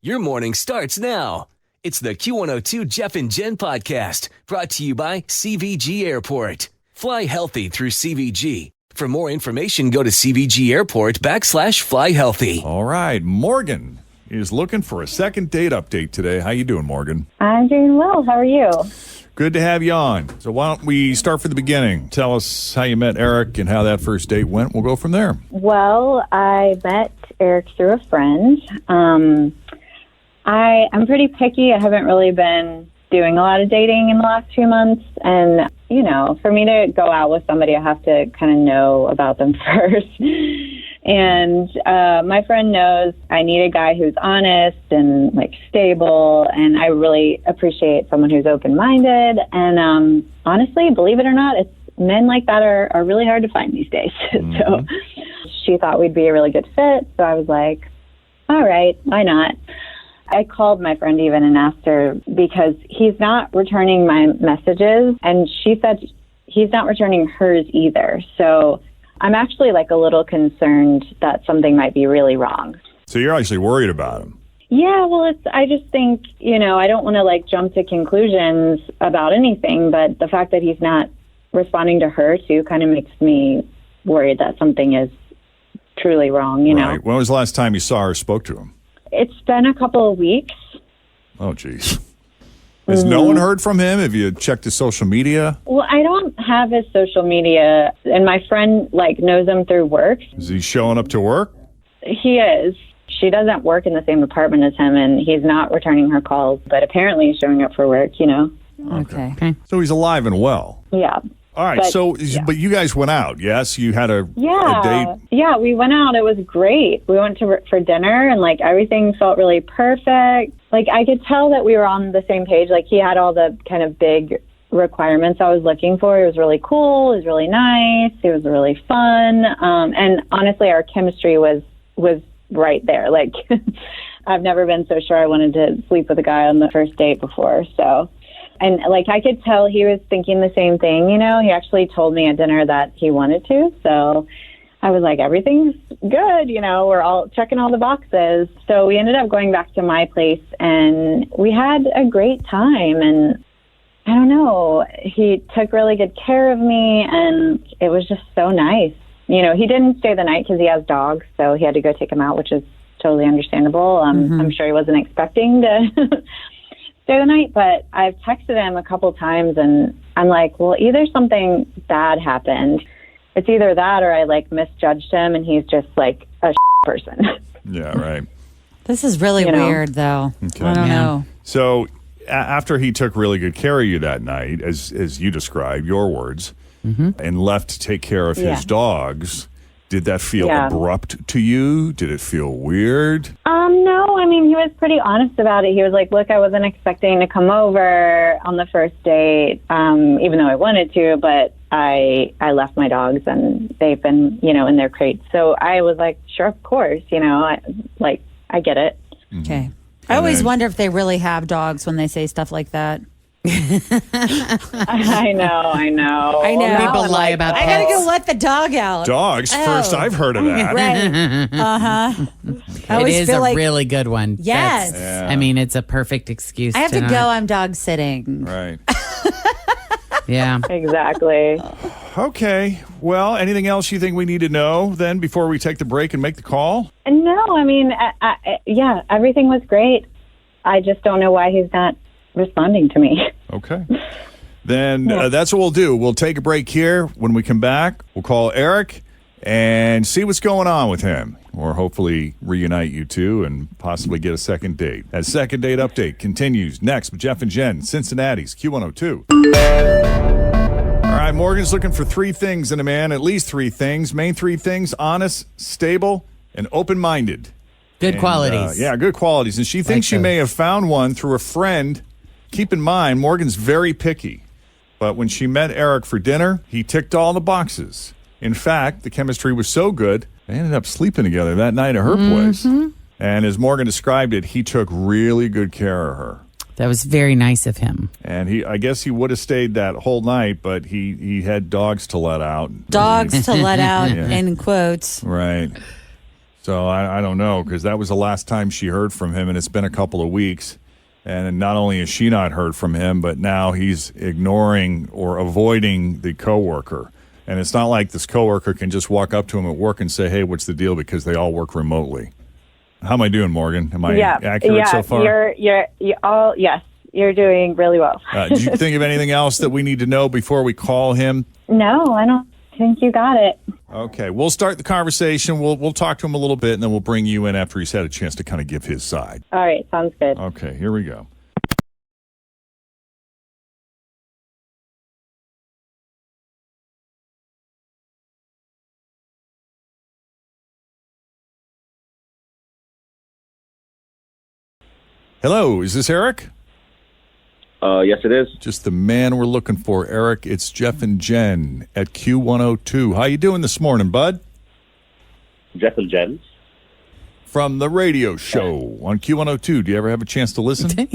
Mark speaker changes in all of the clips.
Speaker 1: Your morning starts now. It's the Q102 Jeff and Jenn podcast brought to you by CVG Airport. Fly healthy through CVG. For more information, go to CVG Airport /fly healthy.
Speaker 2: All right. Morgan is looking for a second date update today. How you doing, Morgan?
Speaker 3: I'm doing well. How are you?
Speaker 2: Good to have you on. So why don't we start from the beginning? Tell us how you met Eric and how that first date went. We'll go from there.
Speaker 3: Well, I met Eric through a friend. I'm pretty picky. I haven't really been doing a lot of dating in the last few months. And, you know, for me to go out with somebody, I have to kind of know about them first. And my friend knows I need a guy who's honest and, like, stable. And I really appreciate someone who's open-minded. And honestly, believe it or not, men like that are really hard to find these days. Mm-hmm. So she thought we'd be a really good fit. So I was like, all right, why not? I called my friend even and asked her because he's not returning my messages, and she said he's not returning hers either. So I'm actually like a little concerned that something might be really wrong.
Speaker 2: So you're actually worried about him?
Speaker 3: Yeah, well, I just think, you know, I don't want to like jump to conclusions about anything, but the fact that he's not responding to her too kind of makes me worried that something is truly wrong, you know?
Speaker 2: When was the last time you saw or spoke to him?
Speaker 3: It's been a couple of weeks.
Speaker 2: Oh, geez. Has no one heard from him? Have you checked his social media?
Speaker 3: Well, I don't have his social media, and my friend, like, knows him through work.
Speaker 2: Is he showing up to work?
Speaker 3: He is. She doesn't work in the same apartment as him, and he's not returning her calls, but apparently he's showing up for work, you know?
Speaker 4: Okay.
Speaker 2: So he's alive and well.
Speaker 3: Yeah.
Speaker 2: All right, but you guys went out, yes? You had a date?
Speaker 3: Yeah, we went out. It was great. We went for dinner, and, like, everything felt really perfect. Like, I could tell that we were on the same page. Like, he had all the kind of big requirements I was looking for. He was really cool. He was really nice. He was really fun. And honestly, our chemistry was right there. Like, I've never been so sure I wanted to sleep with a guy on the first date before, so... And, like, I could tell he was thinking the same thing, you know. He actually told me at dinner that he wanted to. So I was like, everything's good, you know. We're all checking all the boxes. So we ended up going back to my place, and we had a great time. And I don't know, he took really good care of me, and it was just so nice. You know, he didn't stay the night because he has dogs, so he had to go take them out, which is totally understandable. I'm sure he wasn't expecting to... stay the night, but I've texted him a couple times, and I'm like, well, either something bad happened. It's either that or I, like, misjudged him, and he's just, like, a person.
Speaker 2: Yeah, right.
Speaker 4: This is really weird, though.
Speaker 2: Okay.
Speaker 4: I don't know.
Speaker 2: So after he took really good care of you that night, as you described, your words, and left to take care of his dogs, did that feel abrupt to you? Did it feel weird?
Speaker 3: No, I mean, he was pretty honest about it. He was like, look, I wasn't expecting to come over on the first date, even though I wanted to, but I left my dogs and they've been, you know, in their crates. So I was like, sure, of course, you know, I get it.
Speaker 4: Okay. I always wonder if they really have dogs when they say stuff like that.
Speaker 3: I know.
Speaker 5: People lie about that.
Speaker 4: I gotta go let the dog out.
Speaker 2: Dogs? First I've heard of that.
Speaker 4: Right.
Speaker 5: It is a really good one.
Speaker 4: Yes.
Speaker 5: I mean, it's a perfect excuse.
Speaker 4: I have to go. I'm dog sitting.
Speaker 2: Right.
Speaker 5: Yeah.
Speaker 3: Exactly.
Speaker 2: Okay. Well, anything else you think we need to know then before we take the break and make the call?
Speaker 3: No, I mean, yeah, everything was great. I just don't know why he's not responding to me.
Speaker 2: Okay. Then that's what we'll do. We'll take a break here. When we come back, we'll call Eric and see what's going on with him, or hopefully reunite you two and possibly get a second date. That second date update continues next with Jeff and Jenn, Cincinnati's Q102. All right, Morgan's looking for three things in a man, at least three things. Main three things: honest, stable, and open-minded.
Speaker 5: Good qualities.
Speaker 2: Yeah, good qualities. And she thinks she may have found one through a friend. Keep in mind, Morgan's very picky. But when she met Eric for dinner, he ticked all the boxes. In fact, the chemistry was so good, they ended up sleeping together that night at her place. And as Morgan described it, he took really good care of her.
Speaker 5: That was very nice of him.
Speaker 2: And I guess he would have stayed that whole night, but he had dogs to let out.
Speaker 4: Dogs to let out, in quotes.
Speaker 2: Right. So I don't know, because that was the last time she heard from him, and it's been a couple of weeks. And not only has she not heard from him, but now he's ignoring or avoiding the coworker. And it's not like this coworker can just walk up to him at work and say, "Hey, what's the deal?" Because they all work remotely. How am I doing, Morgan? Am I accurate so far?
Speaker 3: Yes, you're doing really well.
Speaker 2: Do you think of anything else that we need to know before we call him?
Speaker 3: No, I don't think you got it.
Speaker 2: Okay, we'll start the conversation. We'll talk to him a little bit, and then we'll bring you in after he's had a chance to kind of give his side.
Speaker 3: All right, sounds good.
Speaker 2: Okay, here we go. Hello, is this Eric?
Speaker 6: Yes, it is.
Speaker 2: Just the man we're looking for, Eric. It's Jeff and Jen at Q102. How you doing this morning, bud?
Speaker 6: Jeff and Jen.
Speaker 2: From the radio show on Q102. Do you ever have a chance to listen?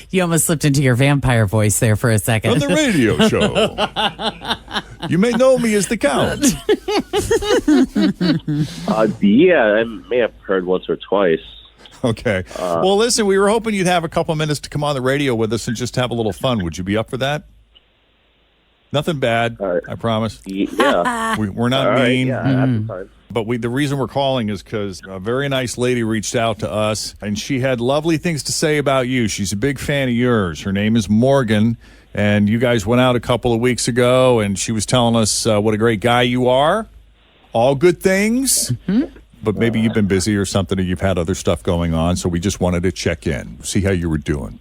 Speaker 5: You almost slipped into your vampire voice there for a second.
Speaker 2: From the radio show. You may know me as the Count.
Speaker 6: Yeah, I may have heard once or twice.
Speaker 2: Okay. Well, listen, we were hoping you'd have a couple minutes to come on the radio with us and just have a little fun. Would you be up for that? Nothing bad, I promise.
Speaker 6: Yeah.
Speaker 2: We're not mean.
Speaker 6: Yeah, that's fine.
Speaker 2: But the reason we're calling is because a very nice lady reached out to us, and she had lovely things to say about you. She's a big fan of yours. Her name is Morgan, and you guys went out a couple of weeks ago, and she was telling us what a great guy you are. All good things. Mm-hmm. But maybe you've been busy or something, or you've had other stuff going on, so we just wanted to check in, see how you were doing.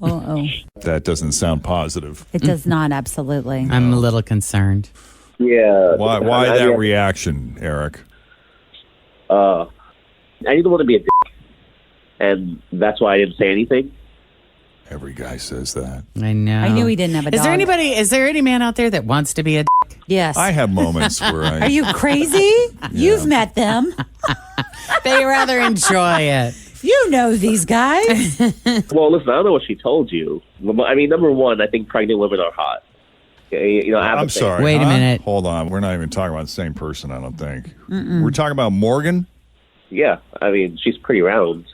Speaker 4: Uh-oh.
Speaker 2: That doesn't sound positive.
Speaker 4: It does not, absolutely.
Speaker 5: I'm a little concerned.
Speaker 6: Yeah.
Speaker 2: Why that reaction, Eric?
Speaker 6: I didn't want to be a dick, and that's why I didn't say anything.
Speaker 2: Every guy says that.
Speaker 5: I know.
Speaker 4: I knew he didn't have a dog.
Speaker 5: Is there any man out there that wants to be a dick?
Speaker 4: Yes.
Speaker 2: I have moments where I...
Speaker 4: Are you crazy? You've met them.
Speaker 5: They rather enjoy it.
Speaker 4: You know these guys.
Speaker 6: Well, listen, I don't know what she told you. I mean, number one, I think pregnant women are hot. You know,
Speaker 2: I'm sorry.
Speaker 5: Wait a minute.
Speaker 2: Hold on. We're not even talking about the same person, I don't think. We're talking about Morgan?
Speaker 6: Yeah. I mean, she's pretty round.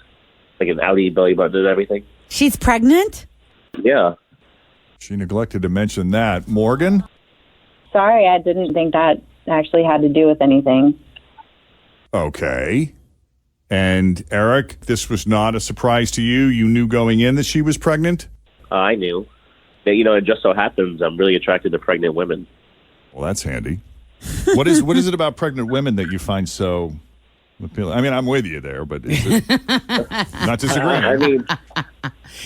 Speaker 6: Like an outie belly button and everything.
Speaker 4: She's pregnant?
Speaker 6: Yeah.
Speaker 2: She neglected to mention that. Morgan?
Speaker 3: Sorry, I didn't think that actually had to do with anything.
Speaker 2: Okay. And Eric, this was not a surprise to you? You knew going in that she was pregnant?
Speaker 6: I knew. You know, it just so happens I'm really attracted to pregnant women.
Speaker 2: Well, that's handy. What is it about pregnant women that you find so appealing? I mean, I'm with you there, but is it not disagreeing?
Speaker 6: I mean,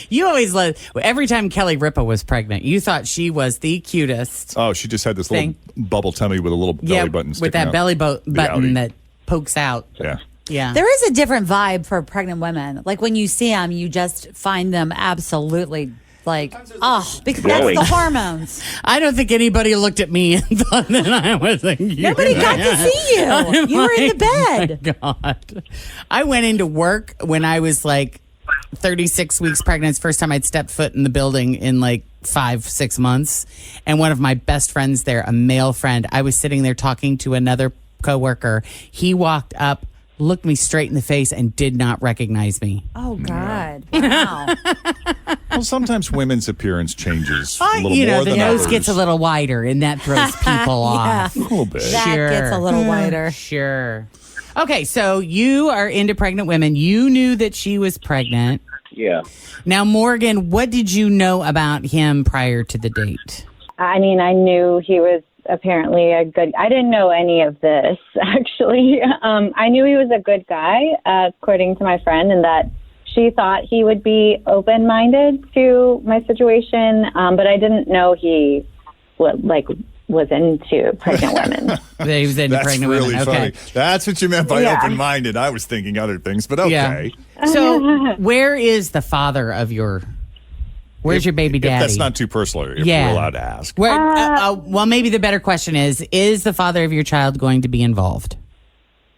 Speaker 5: You always every time Kelly Ripa was pregnant, you thought she was the cutest.
Speaker 2: Oh, she just had this little bubble tummy with a little belly button sticking
Speaker 5: with that
Speaker 2: out.
Speaker 5: belly button that pokes out.
Speaker 2: Yeah.
Speaker 5: Yeah.
Speaker 4: There is a different vibe for pregnant women. Like when you see them, you just find them absolutely because that's the hormones.
Speaker 5: I don't think anybody looked at me and thought that I was a cute.
Speaker 4: Nobody got to see you. You were in the bed.
Speaker 5: God. I went into work when I was like 36 weeks pregnant. It's the first time I'd stepped foot in the building in like 5-6 months. And one of my best friends there, a male friend, I was sitting there talking to another coworker. He walked up, looked me straight in the face, and did not recognize me.
Speaker 4: Oh, God. Wow.
Speaker 2: Well, sometimes women's appearance changes a little more
Speaker 5: the
Speaker 2: than
Speaker 5: nose
Speaker 2: others.
Speaker 5: gets a little wider, and that throws people off.
Speaker 2: A little bit.
Speaker 4: That gets a little wider.
Speaker 5: Sure. Okay, so you are into pregnant women. You knew that she was pregnant.
Speaker 6: yeah.
Speaker 5: Now, Morgan, what did you know about him prior to the date?
Speaker 3: I mean, I knew he was apparently a good... I didn't know any of this, actually. I knew he was a good guy, according to my friend, and that she thought he would be open-minded to my situation, but I didn't know he was into pregnant women.
Speaker 5: He was into
Speaker 2: That's
Speaker 5: pregnant
Speaker 2: really
Speaker 5: women. Okay.
Speaker 2: funny. That's what you meant by open-minded. I was thinking other things, but okay.
Speaker 5: Yeah. So, where is the father of your... Where's your baby daddy?
Speaker 2: If that's not too personal, if we're allowed to ask.
Speaker 5: Well, maybe the better question is the father of your child going to be involved?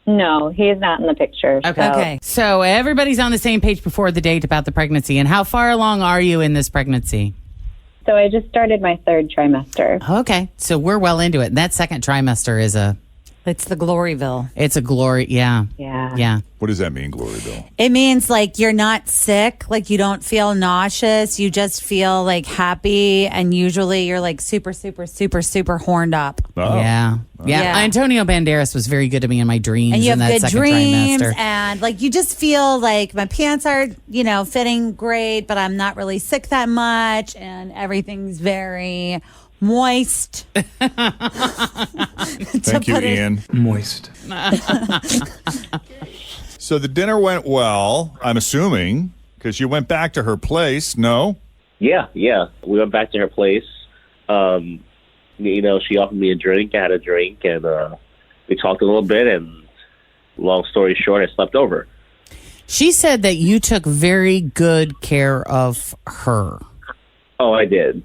Speaker 3: No, he is not in the picture.
Speaker 5: Okay. So everybody's on the same page before the date about the pregnancy. And how far along are you in this pregnancy?
Speaker 3: So I just started my third trimester.
Speaker 5: Okay. So we're well into it. And that second trimester is a
Speaker 4: It's the Gloryville.
Speaker 5: It's a glory. Yeah.
Speaker 3: Yeah.
Speaker 5: Yeah.
Speaker 2: What does that mean, Gloryville?
Speaker 4: It means like you're not sick, like you don't feel nauseous, you just feel like happy, and usually you're like super, super, super, super horned up.
Speaker 2: Oh.
Speaker 5: Yeah. Yeah.
Speaker 4: Yeah.
Speaker 5: Antonio Banderas was very good to me in my dreams
Speaker 4: And you
Speaker 5: in
Speaker 4: have
Speaker 5: that
Speaker 4: good
Speaker 5: second
Speaker 4: dreams,
Speaker 5: trimester.
Speaker 4: and like you just feel like my pants are, fitting great, but I'm not really sick that much, and everything's very moist.
Speaker 2: Thank you, Ian.
Speaker 7: Moist.
Speaker 2: So the dinner went well, I'm assuming, because you went back to her place, no?
Speaker 6: Yeah. We went back to her place. She offered me a drink. I had a drink, and we talked a little bit, and long story short, I slept over.
Speaker 5: She said that you took very good care of her.
Speaker 6: Oh, I did.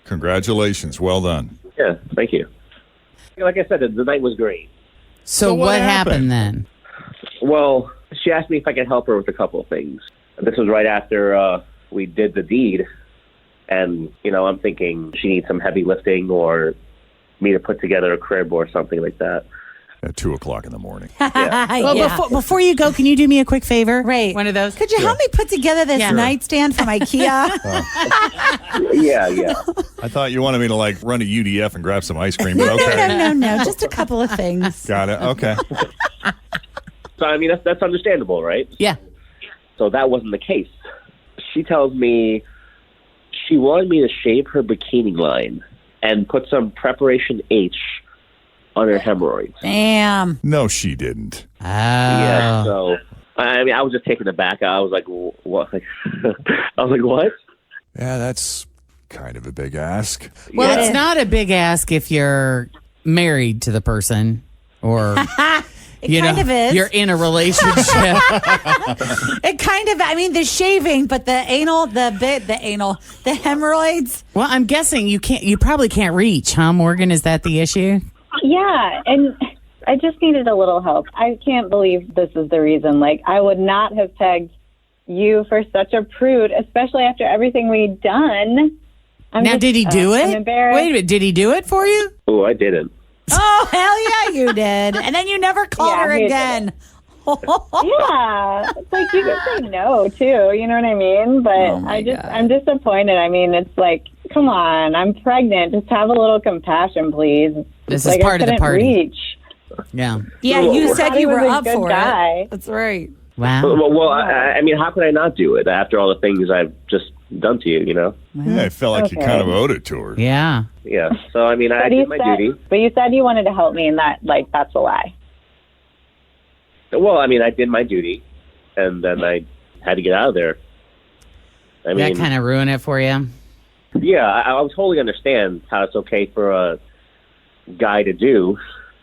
Speaker 2: Congratulations. Well done.
Speaker 6: Yeah, thank you. Like I said, the night was great.
Speaker 5: So what happened then?
Speaker 6: Well, she asked me if I could help her with a couple of things. This was right after we did the deed. And, I'm thinking she needs some heavy lifting or me to put together a crib or something like that.
Speaker 2: At 2:00 in the morning.
Speaker 5: Well,
Speaker 4: Yeah.
Speaker 5: before you go, can you do me a quick favor?
Speaker 4: Right.
Speaker 5: One of those.
Speaker 4: Could you help me put together this nightstand from IKEA?
Speaker 6: Yeah.
Speaker 2: I thought you wanted me to run to UDF and grab some ice cream, but okay.
Speaker 4: No. Just a couple of things.
Speaker 2: Got it. Okay.
Speaker 6: So, that's understandable, right?
Speaker 5: Yeah.
Speaker 6: So that wasn't the case. She tells me she wanted me to shave her bikini line and put some Preparation H on her hemorrhoids.
Speaker 4: Damn.
Speaker 2: No, she didn't.
Speaker 6: Yeah, so I was just taken aback. I was like, "What?" I was like, "What?"
Speaker 2: Yeah, that's kind of a big ask.
Speaker 5: Well,
Speaker 6: Yeah.
Speaker 5: it's not a big ask if you're married to the person or
Speaker 4: It kind of is.
Speaker 5: you're in a relationship.
Speaker 4: It kind of, the shaving, but the hemorrhoids.
Speaker 5: Well, I'm guessing you probably can't reach, huh, Morgan? Is that the issue?
Speaker 3: Yeah, and I just needed a little help. I can't believe this is the reason. I would not have pegged you for such a prude, especially after everything we'd done.
Speaker 5: Did he do it?
Speaker 3: I'm embarrassed.
Speaker 5: Wait a minute, did he do it for you?
Speaker 6: Oh, I didn't.
Speaker 4: Oh, hell yeah, you did. And then you never called
Speaker 3: Yeah,
Speaker 4: her
Speaker 3: he did.
Speaker 4: again.
Speaker 3: Yeah, it's you can say no too. You know what I mean? But I'm disappointed. It's come on, I'm pregnant. Just have a little compassion, please.
Speaker 5: This is part of the
Speaker 3: I couldn't
Speaker 5: party.
Speaker 3: reach.
Speaker 5: Yeah.
Speaker 4: Yeah, you said
Speaker 3: He
Speaker 4: you were
Speaker 3: was a
Speaker 4: up
Speaker 3: good
Speaker 4: for
Speaker 3: guy.
Speaker 4: it. That's right.
Speaker 5: Wow.
Speaker 6: Well, how could I not do it after all the things I've just done to you?
Speaker 2: Yeah, I felt like you kind of owed it to her.
Speaker 5: Yeah.
Speaker 6: Yeah. So I
Speaker 3: But
Speaker 6: did my duty.
Speaker 3: But you said you wanted to help me, and that's a lie.
Speaker 6: Well, I did my duty, and then I had to get out of there.
Speaker 5: That kind of ruined it for you.
Speaker 6: Yeah, I would totally understand how it's okay for a guy to do,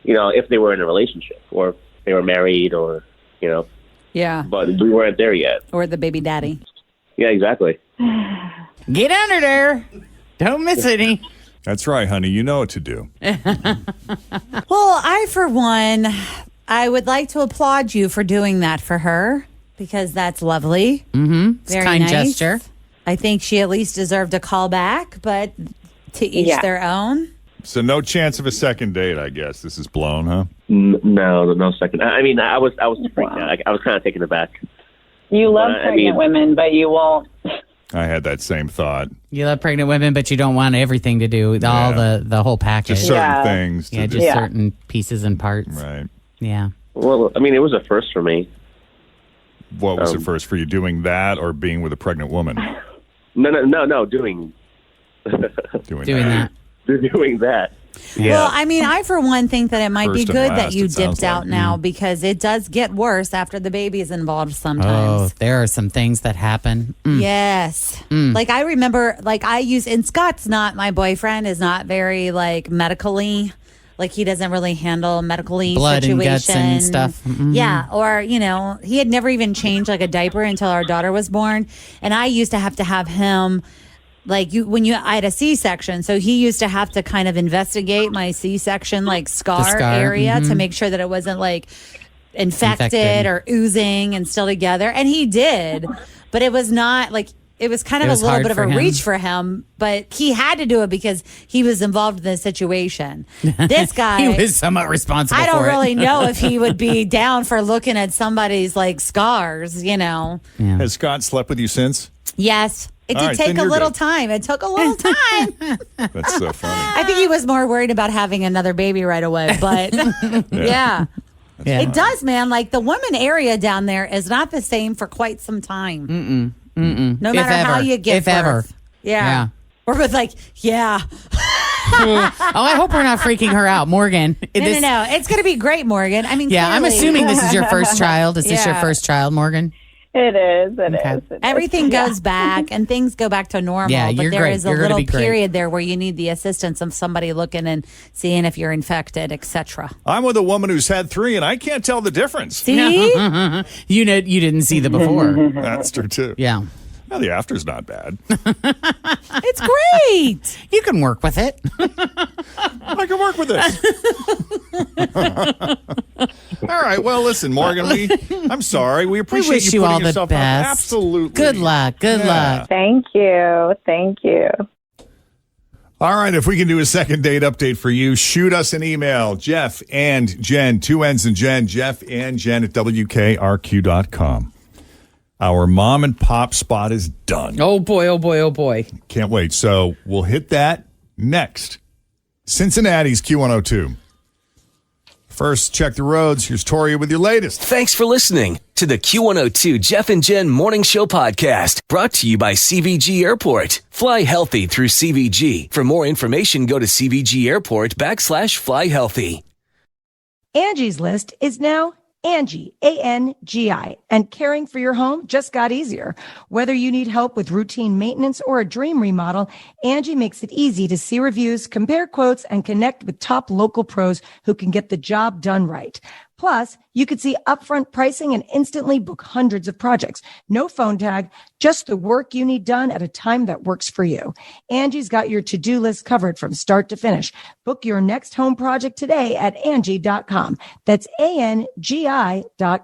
Speaker 6: if they were in a relationship or if they were married or,
Speaker 4: Yeah.
Speaker 6: but we weren't there yet.
Speaker 4: Or the baby daddy.
Speaker 6: Yeah, exactly.
Speaker 5: Get under there. Don't miss any.
Speaker 2: That's right, honey. You know what to do.
Speaker 4: Well, for one, I would like to applaud you for doing that for her because that's lovely.
Speaker 5: Mm-hmm. It's a
Speaker 4: Very
Speaker 5: kind
Speaker 4: nice.
Speaker 5: gesture.
Speaker 4: I think she at least deserved a call back, but to each their own.
Speaker 2: So no chance of a second date, I guess. This is blown, huh?
Speaker 6: No second. I was freaked out. I was kind of taken aback.
Speaker 3: You love pregnant women, but you won't.
Speaker 2: I had that same thought.
Speaker 5: You love pregnant women, but you don't want everything to do with all the whole package.
Speaker 2: Just certain things.
Speaker 5: Yeah, just certain pieces and parts.
Speaker 2: Right.
Speaker 5: Yeah.
Speaker 6: Well, it was a first for me.
Speaker 2: What was it first for you, doing that or being with a pregnant woman?
Speaker 6: No, doing
Speaker 5: that.
Speaker 6: Doing that.
Speaker 4: Yeah. Well, I for one think that it might be
Speaker 2: First and
Speaker 4: good
Speaker 2: last,
Speaker 4: that you
Speaker 2: it sounds
Speaker 4: dipped out
Speaker 2: like.
Speaker 4: now because it does get worse after the baby is involved
Speaker 5: Oh,
Speaker 4: sometimes.
Speaker 5: there are some things that happen.
Speaker 4: Yes. I remember, I use, and Scott's not, my boyfriend is not very, medically, he doesn't really handle medically
Speaker 5: Blood and
Speaker 4: situations.
Speaker 5: guts and stuff. Mhm.
Speaker 4: Yeah. Or, he had never even changed a diaper until our daughter was born. And I used to have him, I had a C-section. So he used to have to kind of investigate my C-section, scar area to make sure that it wasn't infected or oozing and still together. And he did, but it was not it was kind of
Speaker 5: It was
Speaker 4: a little
Speaker 5: hard
Speaker 4: bit of
Speaker 5: for
Speaker 4: a
Speaker 5: him.
Speaker 4: reach for him, but he had to do it because he was involved in the situation. This guy,
Speaker 5: He was somewhat responsible
Speaker 4: I don't
Speaker 5: for it.
Speaker 4: really know if he would be down for looking at somebody's like scars, you know.
Speaker 2: Has Scott slept with you since?
Speaker 4: Yes. It
Speaker 2: All
Speaker 4: did
Speaker 2: right,
Speaker 4: take
Speaker 2: then
Speaker 4: a
Speaker 2: you're
Speaker 4: little
Speaker 2: good.
Speaker 4: time. It took a little time.
Speaker 2: That's so funny.
Speaker 4: I think he was more worried about having another baby right away, but yeah.
Speaker 5: Yeah.
Speaker 4: It does, man. Like the woman area down there is not the same for quite some time. No
Speaker 5: If
Speaker 4: matter how
Speaker 5: ever.
Speaker 4: you get
Speaker 5: If ever.
Speaker 4: birth. Yeah. We're both like, yeah.
Speaker 5: Oh, I hope we're not freaking her out, Morgan.
Speaker 4: No. It's going to be great, Morgan. I mean,
Speaker 5: Yeah, I'm
Speaker 4: clearly,
Speaker 5: assuming this is your first child. Is this your
Speaker 4: Yeah.
Speaker 5: first child, Morgan?
Speaker 3: It is. It
Speaker 5: Okay.
Speaker 3: is. It is.
Speaker 4: everything goes back and things go back to normal.
Speaker 5: Yeah,
Speaker 4: but
Speaker 5: you're
Speaker 4: there
Speaker 5: great.
Speaker 4: is a
Speaker 5: You're gonna
Speaker 4: little
Speaker 5: be great.
Speaker 4: period there where you need the assistance of somebody looking and seeing if you're infected, etc.
Speaker 2: I'm with a woman who's had 3, and I can't tell the difference.
Speaker 4: See?
Speaker 5: You know, you didn't see the before.
Speaker 2: That's true, too.
Speaker 5: Yeah.
Speaker 2: Well, the after's not bad.
Speaker 4: It's great.
Speaker 5: You can work with it.
Speaker 2: I can work with this. All right. Well, listen, Morgan, I'm sorry. We appreciate
Speaker 5: wish
Speaker 2: you
Speaker 5: you
Speaker 2: putting
Speaker 5: all the
Speaker 2: yourself
Speaker 5: best.
Speaker 2: out. Absolutely.
Speaker 5: Good luck. Good
Speaker 2: Yeah.
Speaker 5: luck.
Speaker 3: Thank you. Thank you.
Speaker 2: All right. If we can do a second date update for you, shoot us an email. Jeff and Jen, 2 N's and Jen, Jeff and Jen at WKRQ.com. Our mom and pop spot is done.
Speaker 5: Oh, boy. Oh, boy. Oh, boy.
Speaker 2: Can't wait. So we'll hit that next. Cincinnati's Q102. First, check the roads. Here's Toria with your latest.
Speaker 1: Thanks for listening to the Q102 Jeff and Jen Morning Show podcast, brought to you by CVG Airport. Fly healthy through CVG. For more information, go to CVG Airport /fly healthy.
Speaker 7: Angie's List is now Angie, A-N-G-I, and caring for your home just got easier. Whether you need help with routine maintenance or a dream remodel, Angie makes it easy to see reviews, compare quotes, and connect with top local pros who can get the job done right. Plus, you could see upfront pricing and instantly book hundreds of projects. No phone tag, just the work you need done at a time that works for you. Angie's got your to-do list covered from start to finish. Book your next home project today at Angie.com. That's ANGI.com.